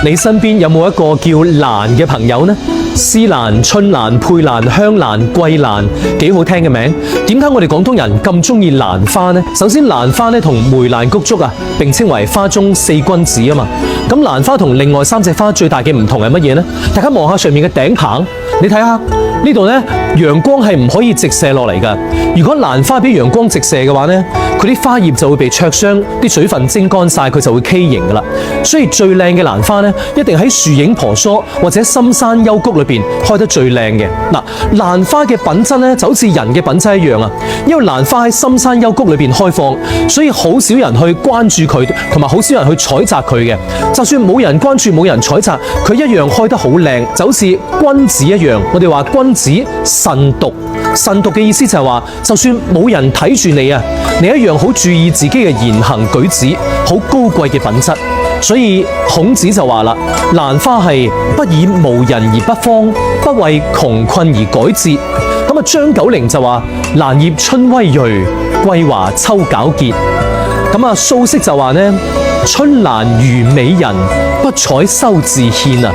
你身邊有冇一個叫蘭嘅朋友呢？絲蘭、春蘭、佩蘭、香蘭、桂蘭，幾好聽嘅名。點解我哋廣東人咁中意蘭花呢？首先，蘭花咧同梅蘭菊竹並稱為花中四君子啊嘛。咁蘭花同另外3隻花最大嘅唔同係乜嘢呢？大家望下上面嘅頂棚，你睇下呢度呢，陽光係唔可以直射落嚟㗎。如果蘭花俾陽光直射嘅話呢，佢啲花葉就會被灼傷，啲水分蒸乾晒，佢就會畸形㗎啦。所以最靚嘅蘭花呢，一定喺樹影婆娑或者深山幽谷裏邊開得最靚嘅。嗱，蘭花嘅品質呢，就好似人嘅品質一樣啊。因為蘭花喺深山幽谷裏邊開放，所以好少人去關注佢，同埋好少人去採摘佢嘅。就算冇人關注、冇人採摘，佢一樣開得好靚，就好似君子一樣。我哋話君子慎獨，慎獨嘅意思就係話，就算冇人睇住你啊，你一樣好注意自己嘅言行舉止，好高貴嘅品質。所以孔子就話啦，蘭花係不以無人而不芳，不為窮困而改節。咁啊，張九齡就話，蘭葉春葳蕤，桂華秋皎潔。咁啊，蘇軾就話呢，春蘭如美人，不采收自獻啊。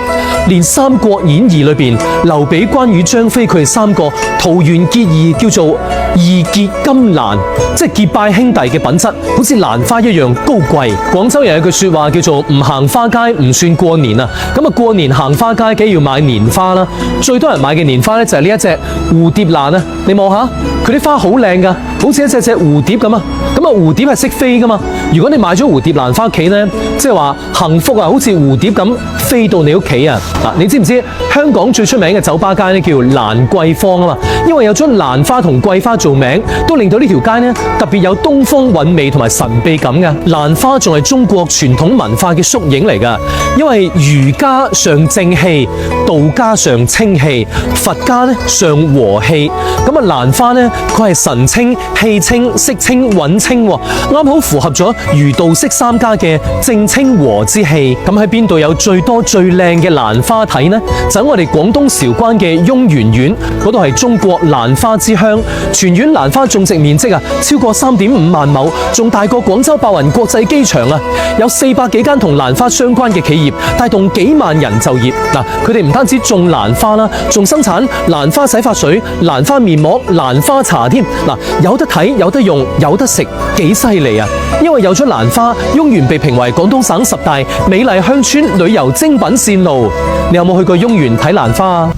連《三國演義》裏邊，劉備、關羽、張飛佢哋3個桃園結義，叫做義結金蘭，即係結拜兄弟嘅品質，好似蘭花一樣高貴。廣州人有句說話叫做唔行花街唔算過年啊。咁啊，過年行花街梗要買年花啦。最多人買嘅年花咧就係呢一隻蝴蝶蘭啊。你望下，佢啲花好靚噶，好似一隻蝴蝶咁啊。咁啊，蝴蝶係識飛噶嘛。如果你買咗蝴蝶蘭花屋企咧，即係話幸福啊，好似蝴蝶咁飛到你屋企啊。嗱，你知唔知香港最出名嘅酒吧街咧叫蘭桂坊啊嘛？因為有咗蘭花同桂花做名，都令到呢條街咧特別有東方韻味同埋神秘感嘅。蘭花仲係中國傳統文化嘅縮影嚟㗎，因為儒家尚正氣，道家尚清氣，佛家咧尚和氣。咁啊，蘭花咧佢係神清、氣清、色清、韻清，啱好符合咗儒道釋3家嘅正清和之氣。咁喺邊度有最多最靚嘅蘭花睇呢？就喺我哋廣東韶關嘅雍園縣嗰度，係中國蘭花之鄉，全縣蘭花種植面積超過3.5萬畝，仲大過廣州白雲國際機場啊！有400幾間同蘭花相關嘅企業，帶動幾萬人就業。嗱，佢哋唔單止種蘭花啦，仲生產蘭花洗髮水、蘭花面膜、蘭花茶添。嗱，有得睇、有得用、有得食，幾犀利啊！因為有咗蘭花，雍園被評為廣東省10大美麗鄉村旅遊精品線路。你有冇去過雍園睇蘭花啊？